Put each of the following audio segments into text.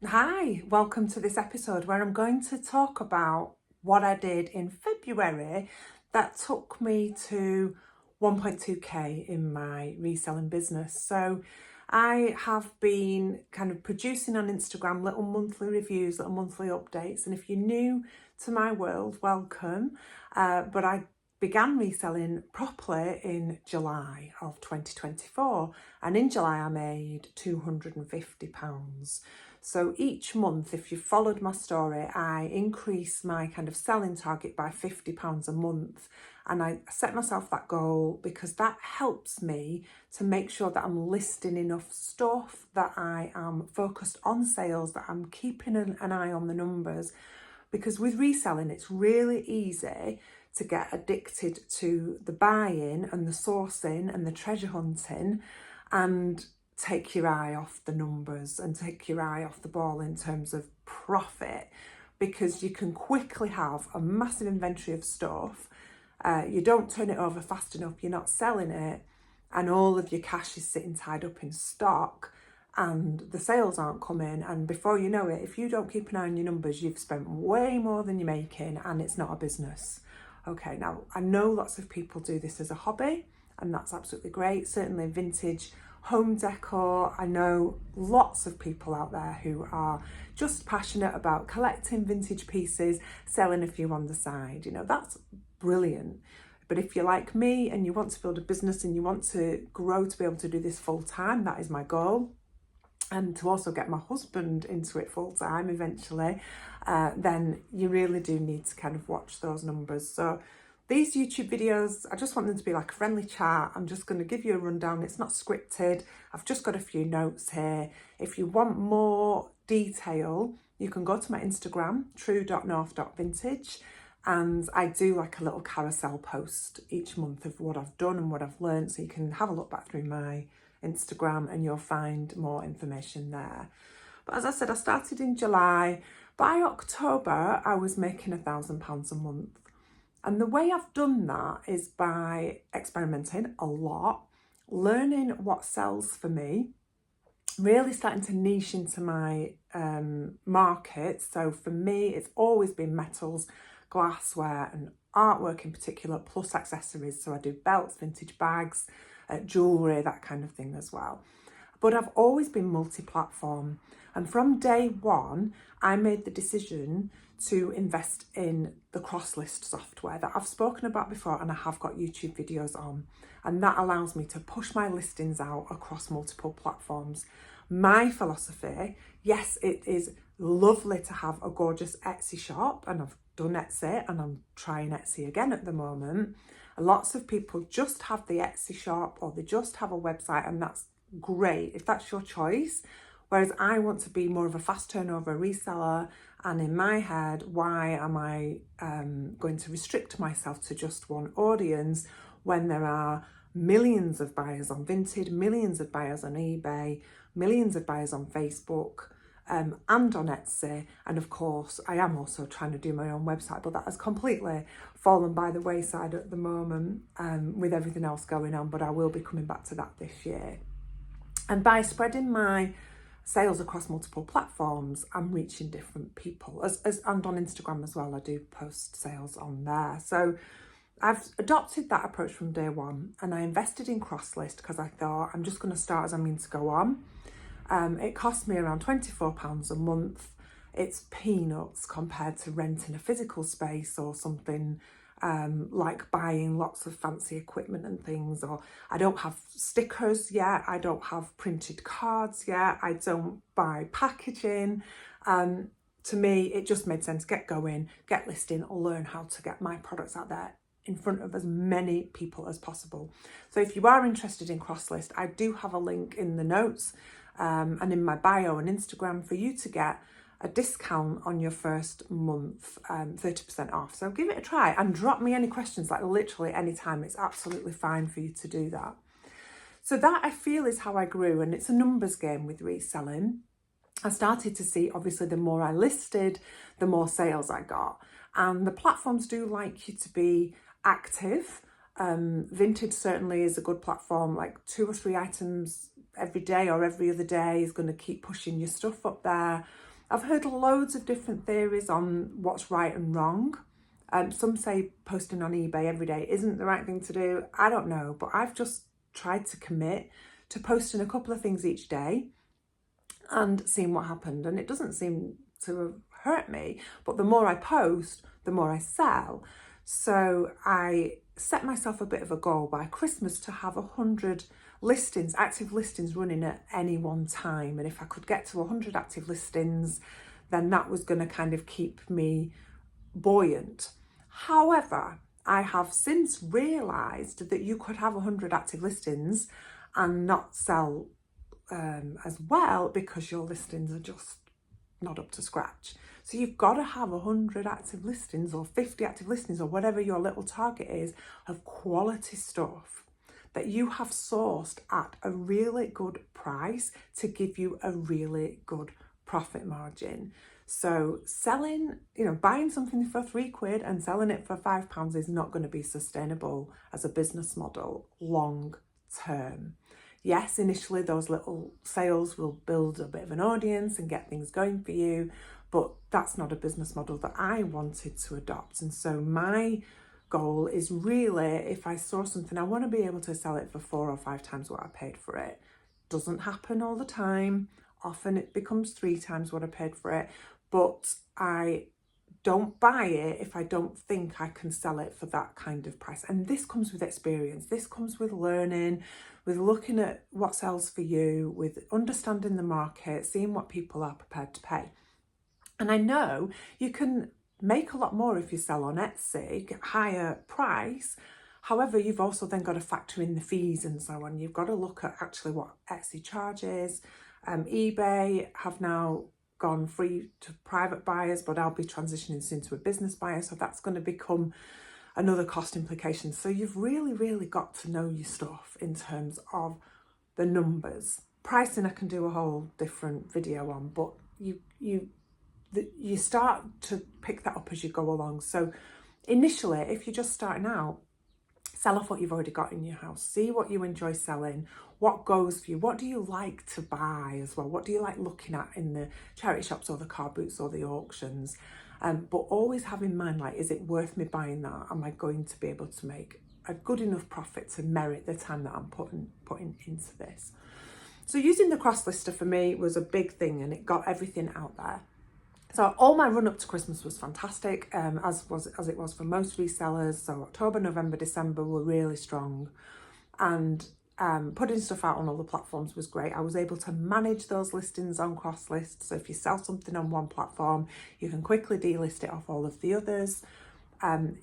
Hi, welcome to this episode where I'm going to talk about what I did in February that took me to 1.2k in my reselling business. So I have been kind of producing on Instagram little monthly reviews, little monthly updates. And if you're new to my world, welcome. But I began reselling properly in July of 2024. And in July, I made £250. So each month, if you followed my story, I increase my kind of selling target by £50 a month. And I set myself that goal because that helps me to make sure that I'm listing enough stuff, that I am focused on sales, that I'm keeping an eye on the numbers. Because with reselling, it's really easy to get addicted to the buying and the sourcing and the treasure hunting and take your eye off the numbers and take your eye off the ball in terms of profit, because you can quickly have a massive inventory of stuff. You don't turn it over fast enough, you're not selling it, and all of your cash is sitting tied up in stock and the sales aren't coming. And before you know it, if you don't keep an eye on your numbers, you've spent way more than you're making and it's not a business. Okay, now I know lots of people do this as a hobby and that's absolutely great. Certainly vintage home decor. I know lots of people out there who are just passionate about collecting vintage pieces, selling a few on the side. That's brilliant. But if you're like me and you want to build a business and you want to grow to be able to do this full time, that is my goal. And to also get my husband into it full time eventually, then you really do need to kind of watch those numbers. So these YouTube videos, I just want them to be like a friendly chat. I'm just going to give you a rundown. It's not scripted. I've just got a few notes here. If you want more detail, you can go to my Instagram, true.north.vintage. And I do like a little carousel post each month of what I've done and what I've learned. So you can have a look back through my Instagram and you'll find more information there. But as I said, I started in July. By October, I was making £1,000 a month. And the way I've done that is by experimenting a lot, learning what sells for me, really starting to niche into my market. So for me, it's always been metals, glassware and artwork in particular, plus accessories. So I do belts, vintage bags, jewellery, that kind of thing as well. But I've always been multi-platform. And from day one, I made the decision to invest in the cross-list software that I've spoken about before and I have got YouTube videos on. And that allows me to push my listings out across multiple platforms. My philosophy, yes, it is lovely to have a gorgeous Etsy shop, and I've done Etsy and I'm trying Etsy again at the moment. Lots of people just have the Etsy shop or they just have a website, and that's great if that's your choice. Whereas I want to be more of a fast turnover reseller, and in my head, why am I going to restrict myself to just one audience when there are millions of buyers on Vinted, millions of buyers on eBay, millions of buyers on Facebook, and on Etsy. And of course, I am also trying to do my own website, but that has completely fallen by the wayside at the moment with everything else going on, but I will be coming back to that this year. And by spreading my sales across multiple platforms, I'm reaching different people. And on Instagram as well, I do post sales on there. So I've adopted that approach from day one, and I invested in Crosslist because I thought I'm just going to start as I mean to go on. It cost me around £24 a month. It's peanuts compared to renting a physical space or something like buying lots of fancy equipment and things. Or I don't have stickers yet. I don't have printed cards yet. I don't buy packaging. To me, it just made sense. Get going, get listing, learn how to get my products out there in front of as many people as possible. So if you are interested in Crosslist, I do have a link in the notes and in my bio on Instagram for you to get a discount on your first month, 30% off. So give it a try and drop me any questions, like literally anytime. It's absolutely fine for you to do that. So that, I feel, is how I grew, and it's a numbers game with reselling. I started to see, obviously, the more I listed, the more sales I got. And the platforms do like you to be active. Vinted certainly is a good platform, like 2 or 3 items every day or every other day is going to keep pushing your stuff up there. I've heard loads of different theories on what's right and wrong. Some say posting on eBay every day isn't the right thing to do. I don't know, but I've just tried to commit to posting a couple of things each day and seeing what happened. And it doesn't seem to have hurt me, but the more I post, the more I sell. So I set myself a bit of a goal by Christmas to have 100 listings, active listings running at any one time. And if I could get to 100 active listings, then that was going to kind of keep me buoyant. However, I have since realised that you could have 100 active listings and not sell as well because your listings are just not up to scratch. So you've got to have 100 active listings or 50 active listings or whatever your little target is of quality stuff that you have sourced at a really good price to give you a really good profit margin. So selling, buying something for £3 and selling it for £5 is not going to be sustainable as a business model long term. Yes, initially those little sales will build a bit of an audience and get things going for you, but that's not a business model that I wanted to adopt. And so my goal is really, if I source something, I want to be able to sell it for 4 or 5 times what I paid for it. Doesn't happen all the time. Often it becomes 3 times what I paid for it, but I don't buy it if I don't think I can sell it for that kind of price. And this comes with experience. This comes with learning, with looking at what sells for you, with understanding the market, seeing what people are prepared to pay. And I know you can make a lot more if you sell on Etsy, get higher price. However, you've also then got to factor in the fees and so on. You've got to look at actually what Etsy charges. eBay have now gone free to private buyers, but I'll be transitioning soon to a business buyer. So that's going to become another cost implication. So you've really, really got to know your stuff in terms of the numbers. Pricing I can do a whole different video on, but you start to pick that up as you go along. So initially, if you're just starting out, sell off what you've already got in your house. See what you enjoy selling, what goes for you, what do you like to buy as well, what do you like looking at in the charity shops or the car boots or the auctions. But always have in mind, like, is it worth me buying that? Am I going to be able to make a good enough profit to merit the time that I'm putting into this? So using the cross lister for me was a big thing, and it got everything out there. So all my run up to Christmas was fantastic, as it was for most resellers. So October, November, December were really strong, and putting stuff out on all the platforms was great. I was able to manage those listings on cross lists. So if you sell something on one platform, you can quickly delist it off all of the others.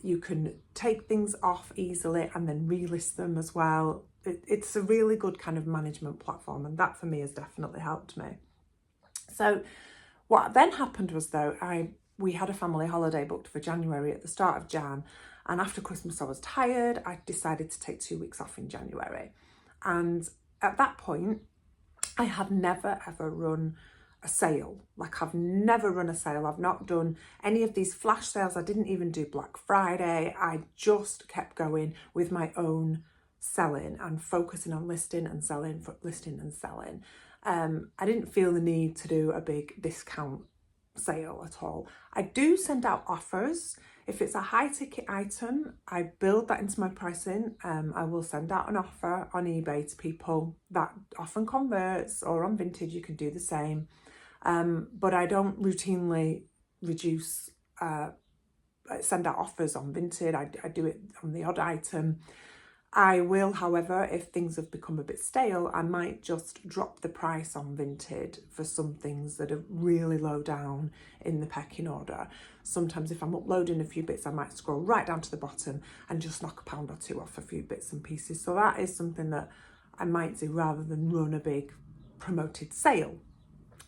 You can take things off easily and then relist them as well. It's a really good kind of management platform, and that for me has definitely helped me. So what then happened was, though, we had a family holiday booked for January at the start of Jan, and after Christmas I was tired. I decided to take 2 weeks off in January, and at that point I had never ever run a sale. Like, I've never run a sale. I've not done any of these flash sales. I didn't even do Black Friday. I just kept going with my own selling and focusing on listing and selling, listing and selling. I didn't feel the need to do a big discount sale at all. I do send out offers. If it's a high ticket item, I build that into my pricing. I will send out an offer on eBay to people. That often converts, or on Vinted you can do the same. But I don't routinely send out offers on Vinted. I do it on the odd item. I will, however, if things have become a bit stale, I might just drop the price on Vinted for some things that are really low down in the pecking order. Sometimes if I'm uploading a few bits, I might scroll right down to the bottom and just knock £1 or £2 off a few bits and pieces. So that is something that I might do rather than run a big promoted sale.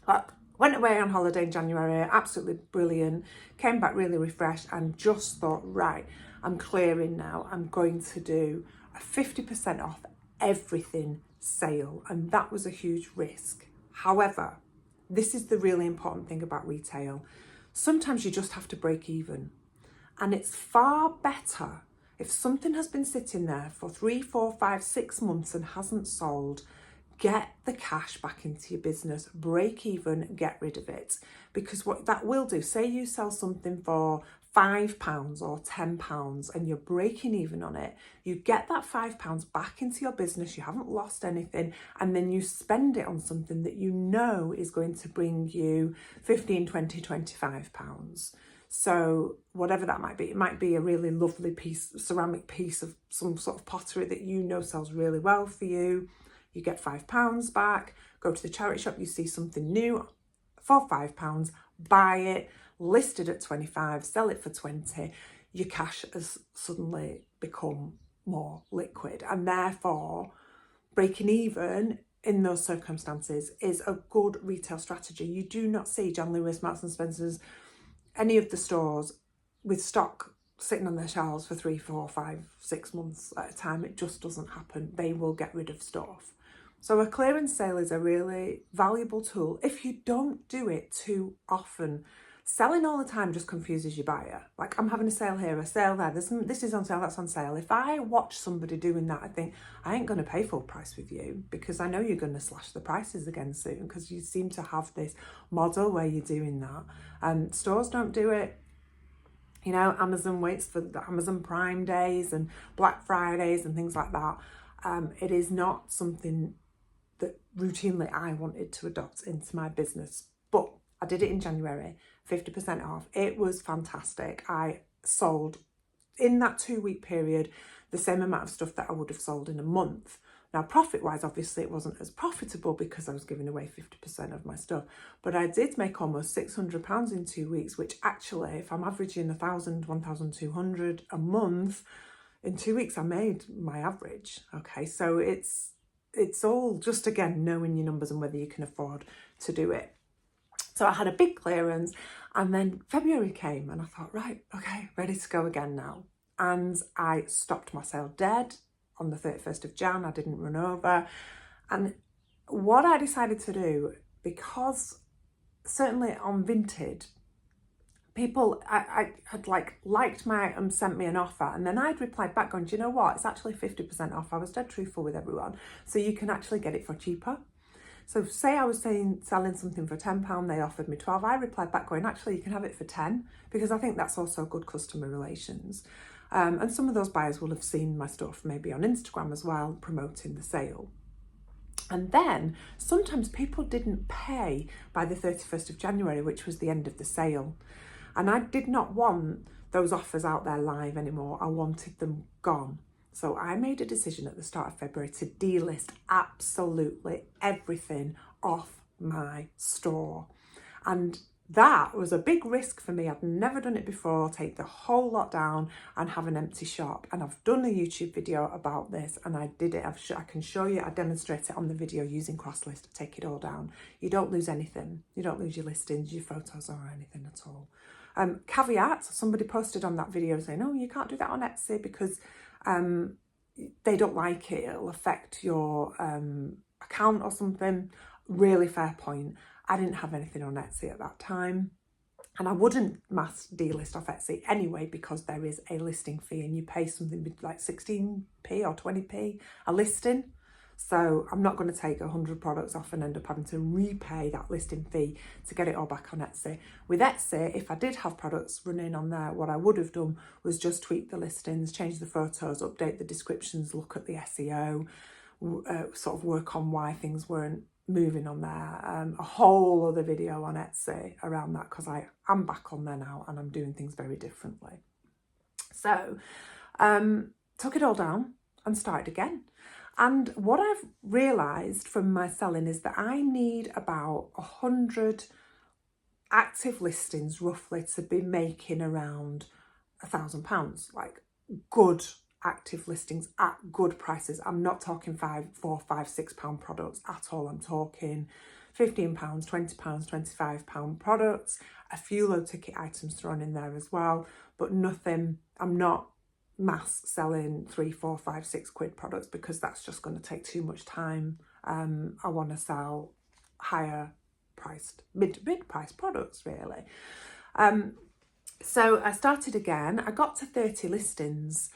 But went away on holiday in January, absolutely brilliant, came back really refreshed and just thought, right, I'm clearing now. I'm going to do a 50% off everything sale, and that was a huge risk. However, this is the really important thing about retail. Sometimes you just have to break even, and it's far better if something has been sitting there for 3, 4, 5, 6 months and hasn't sold. get the cash back into your business, break even, get rid of it. Because what that will do, say you sell something for £5 or £10 and you're breaking even on it, you get that £5 back into your business, you haven't lost anything, and then you spend it on something that you know is going to bring you £15, £20, £25. So whatever that might be, it might be a really lovely piece, ceramic piece of some sort of pottery that you know sells really well for you. You get £5 back, go to the charity shop, you see something new for £5, buy it, list it at 25, sell it for 20, your cash has suddenly become more liquid, and therefore breaking even in those circumstances is a good retail strategy. You do not see John Lewis, Marks and Spencer's, any of the stores with stock sitting on their shelves for 3, 4, 5, 6 months at a time. It just doesn't happen. They will get rid of stuff. So a clearance sale is a really valuable tool if you don't do it too often. Selling all the time just confuses your buyer. Like, I'm having a sale here, a sale there, this is on sale, that's on sale. If I watch somebody doing that, I think, I ain't going to pay full price with you, because I know you're going to slash the prices again soon, because you seem to have this model where you're doing that. Stores don't do it. You know, Amazon waits for the Amazon Prime days and Black Fridays and things like that. It is not something that routinely I wanted to adopt into my business, but I did it in January, 50% off. It was fantastic. I sold in that 2-week period the same amount of stuff that I would have sold in a month. Now, profit-wise, obviously it wasn't as profitable because I was giving away 50% of my stuff, but I did make almost £600 in 2 weeks, which actually, if I'm averaging 1,000, 1,200 a month, in 2 weeks I made my average. Okay, so it's all just, again, knowing your numbers and whether you can afford to do it. So I had a big clearance, and then February came and I thought, right, okay, ready to go again now. And I stopped my sale dead on the 31st of Jan. I didn't run over. And what I decided to do, because certainly on Vinted, people I had liked my item, sent me an offer, and then I'd replied back going, do you know what, it's actually 50% off. I was dead truthful with everyone, so you can actually get it for cheaper. So say I was selling something for £10, they offered me 12. I replied back going, actually you can have it for 10, because I think that's also good customer relations. And some of those buyers will have seen my stuff maybe on Instagram as well, promoting the sale. And then sometimes people didn't pay by the 31st of January, which was the end of the sale. And I did not want those offers out there live anymore. I wanted them gone. So I made a decision at the start of February to delist absolutely everything off my store. And that was a big risk for me. I'd never done it before, take the whole lot down and have an empty shop. And I've done a YouTube video about this, and I did it. I can show you, I demonstrate it on the video using CrossList, take it all down. You don't lose anything. You don't lose your listings, your photos, or anything at all. Caveat, somebody posted on that video saying, oh, you can't do that on Etsy because they don't like it, it'll affect your account or something. Really fair point. I didn't have anything on Etsy at that time, and I wouldn't mass delist off Etsy anyway, because there is a listing fee and you pay something like 16p or 20p a listing. So I'm not going to take 100 products off and end up having to repay that listing fee to get it all back on Etsy. With Etsy, if I did have products running on there, what I would have done was just tweak the listings, change the photos, update the descriptions, look at the SEO, sort of work on why things weren't moving on there. A whole other video on Etsy around that, because I am back on there now and I'm doing things very differently. So took it all down and started again. And what I've realised from my selling is that I need about 100 active listings roughly to be making around £1,000, like good active listings at good prices. I'm not talking £5, £4, £5, £6 products at all. I'm talking £15, £20, £25 products, a few low ticket items thrown in there as well, but nothing, I'm not mass selling 3, 4, 5, 6 quid products, because that's just going to take too much time. I want to sell higher priced, mid-priced products really. So I started again. I got to 30 listings,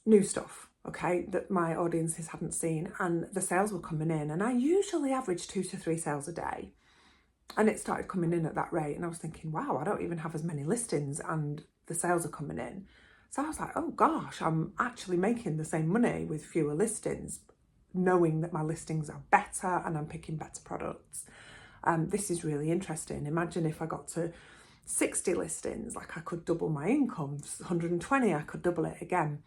new stuff. okay, that my audiences hadn't seen, and the sales were coming in, and I usually average 2 to 3 sales a day. And it started coming in at that rate, and I was thinking, wow, I don't even have as many listings and the sales are coming in. So I was like, oh gosh, I'm actually making the same money with fewer listings, knowing that my listings are better and I'm picking better products. This is really interesting. Imagine if I got to 60 listings, like I could double my income. 120, I could double it again.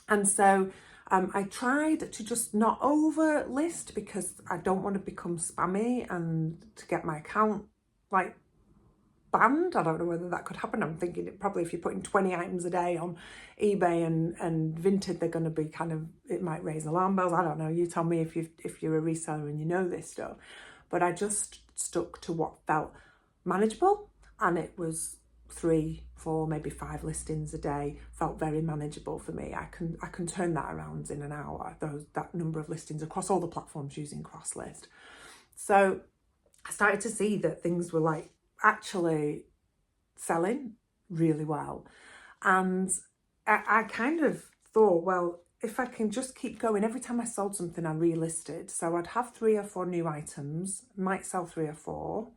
And so I tried to just not over list, because I don't want to become spammy and to get my account like banned. I don't know whether that could happen. I'm thinking probably if you're putting 20 items a day on eBay and Vinted, they're going to be kind of, it might raise alarm bells. I don't know. You tell me if you're a reseller and you know this stuff. But I just stuck to what felt manageable, and it was 3, 4, maybe 5 listings a day felt very manageable for me. I can turn that around in an hour, that number of listings across all the platforms using cross list. So I started to see that things were like actually selling really well, and I kind of thought, well, if I can just keep going, every time I sold something I relisted, so I'd have 3 or 4 new items, might sell 3 or 4,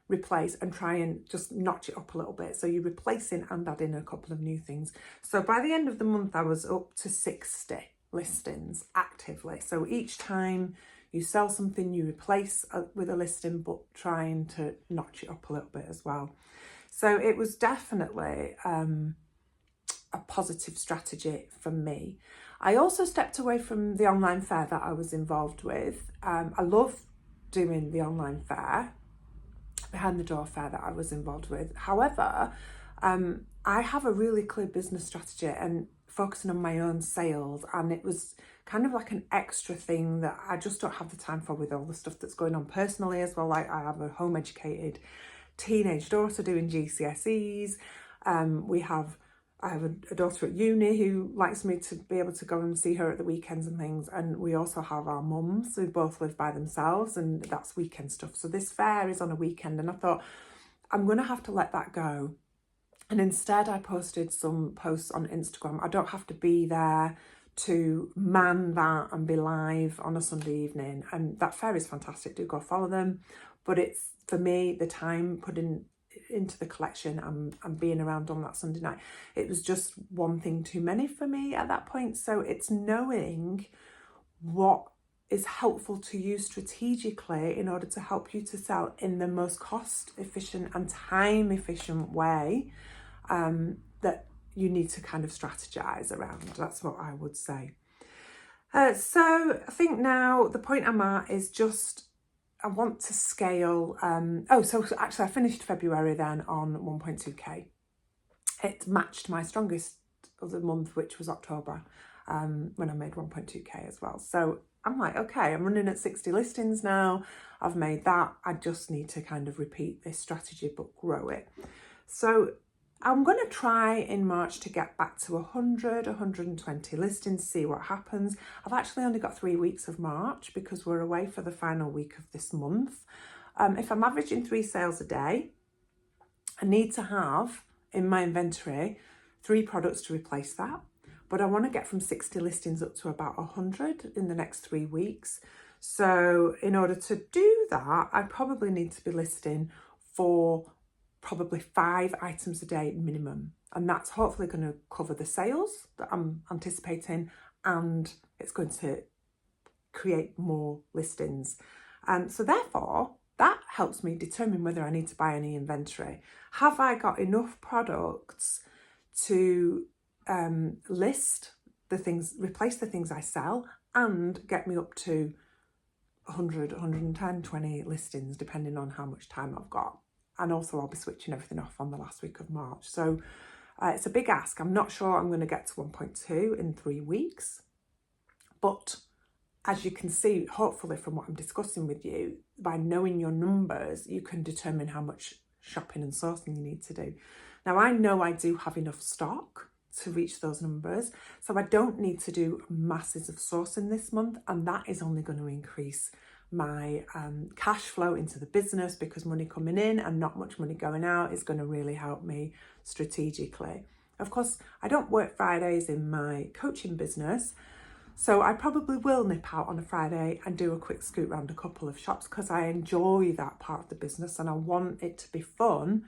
replace, and try and just notch it up a little bit. So you're replacing and adding a couple of new things. So by the end of the month I was up to 60 listings actively. So each time you sell something, you replace with a listing, but trying to notch it up a little bit as well. So it was definitely a positive strategy for me. I also stepped away from the online fair that I was involved with. I love doing the online fair, behind the door fair that I was involved with. However, I have a really clear business strategy and focusing on my own sales, and it was kind of like an extra thing that I just don't have the time for with all the stuff that's going on personally as well. Like I have a home educated teenage daughter doing GCSEs. I have a daughter at uni who likes me to be able to go and see her at the weekends and things. And we also have our mums who both live by themselves, and that's weekend stuff. So this fair is on a weekend, and I thought I'm going to have to let that go. And instead I posted some posts on Instagram. I don't have to be there to man that and be live on a Sunday evening. And that fair is fantastic. Do go follow them. But it's, for me, the time put into the collection and being around on that Sunday night, it was just one thing too many for me at that point. So it's knowing what is helpful to you strategically in order to help you to sell in the most cost efficient and time efficient way that you need to kind of strategize around. That's what I would say. So I think now the point I'm at is just I want to scale. So actually I finished February then on 1.2k. It matched my strongest of the month, which was October, when I made 1.2k as well. So I'm like, okay, I'm running at 60 listings now. I've made that. I just need to kind of repeat this strategy, but grow it. So I'm going to try in March to get back to 100, 120 listings, see what happens. I've actually only got 3 weeks of March because we're away for the final week of this month. If I'm averaging 3 sales a day, I need to have in my inventory 3 products to replace that. But I want to get from 60 listings up to about 100 in the next 3 weeks. So in order to do that, I probably need to be listing for probably 5 items a day minimum. And that's hopefully going to cover the sales that I'm anticipating, and it's going to create more listings. So therefore, that helps me determine whether I need to buy any inventory. Have I got enough products to list the things, replace the things I sell, and get me up to 100, 110, 20 listings, depending on how much time I've got. And also I'll be switching everything off on the last week of March. So it's a big ask. I'm not sure I'm going to get to 1.2 in 3 weeks. But as you can see, hopefully from what I'm discussing with you, by knowing your numbers, you can determine how much shopping and sourcing you need to do. Now, I know I do have enough stock to reach those numbers, so I don't need to do masses of sourcing this month, and that is only going to increase my cash flow into the business, because money coming in and not much money going out is going to really help me strategically. Of course, I don't work Fridays in my coaching business, so I probably will nip out on a Friday and do a quick scoot round a couple of shops because I enjoy that part of the business and I want it to be fun,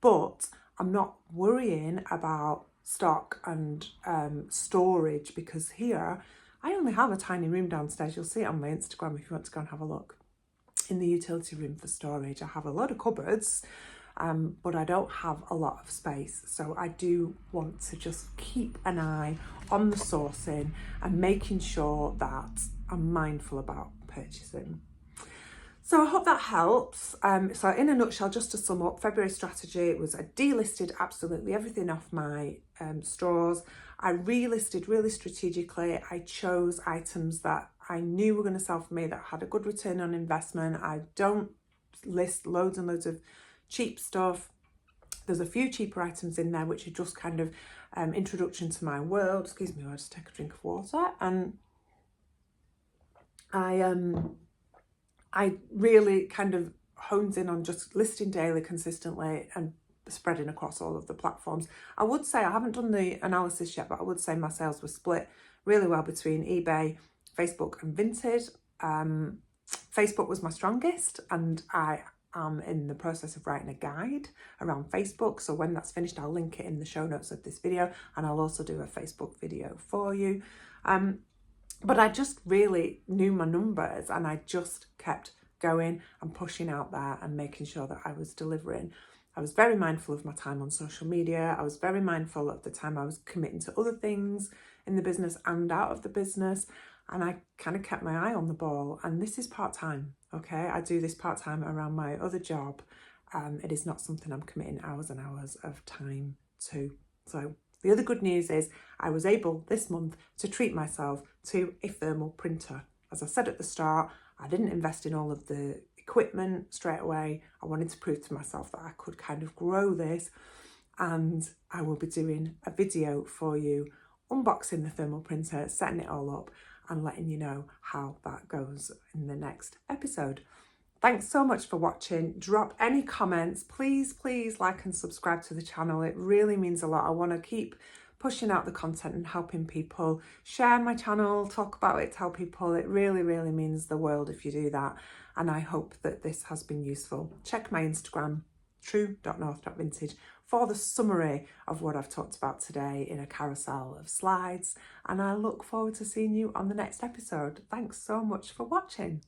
but I'm not worrying about stock and storage, because here I only have a tiny room downstairs. You'll see it on my Instagram if you want to go and have a look. In the utility room for storage, I have a lot of cupboards, but I don't have a lot of space. So I do want to just keep an eye on the sourcing and making sure that I'm mindful about purchasing. So I hope that helps. So in a nutshell, just to sum up, February strategy was I delisted absolutely everything off my stores. I relisted really strategically. I chose items that I knew were going to sell for me, that had a good return on investment. I don't list loads and loads of cheap stuff. There's a few cheaper items in there which are just kind of introduction to my world. Excuse me, I'll just take a drink of water. And I really kind of honed in on just listing daily consistently and spreading across all of the platforms. I would say, I haven't done the analysis yet, but I would say my sales were split really well between eBay, Facebook and Vinted. Facebook was my strongest, and I am in the process of writing a guide around Facebook. So when that's finished, I'll link it in the show notes of this video, and I'll also do a Facebook video for you. But I just really knew my numbers, and I just kept going and pushing out there and making sure that I was delivering. I was very mindful of my time on social media. I was very mindful of the time I was committing to other things in the business and out of the business. And I kind of kept my eye on the ball. And this is part-time, okay? I do this part-time around my other job. It is not something I'm committing hours and hours of time to. So the other good news is I was able this month to treat myself to a thermal printer. As I said at the start, I didn't invest in all of the equipment straight away. I wanted to prove to myself that I could kind of grow this, and I will be doing a video for you unboxing the thermal printer, setting it all up and letting you know how that goes in the next episode. Thanks so much for watching. Drop any comments. Please like and subscribe to the channel. It really means a lot. I want to keep pushing out the content and helping people. Share my channel, talk about it, tell people. It really means the world if you do that. And I hope that this has been useful. Check my Instagram, true.north.vintage, for the summary of what I've talked about today in a carousel of slides. And I look forward to seeing you on the next episode. Thanks so much for watching.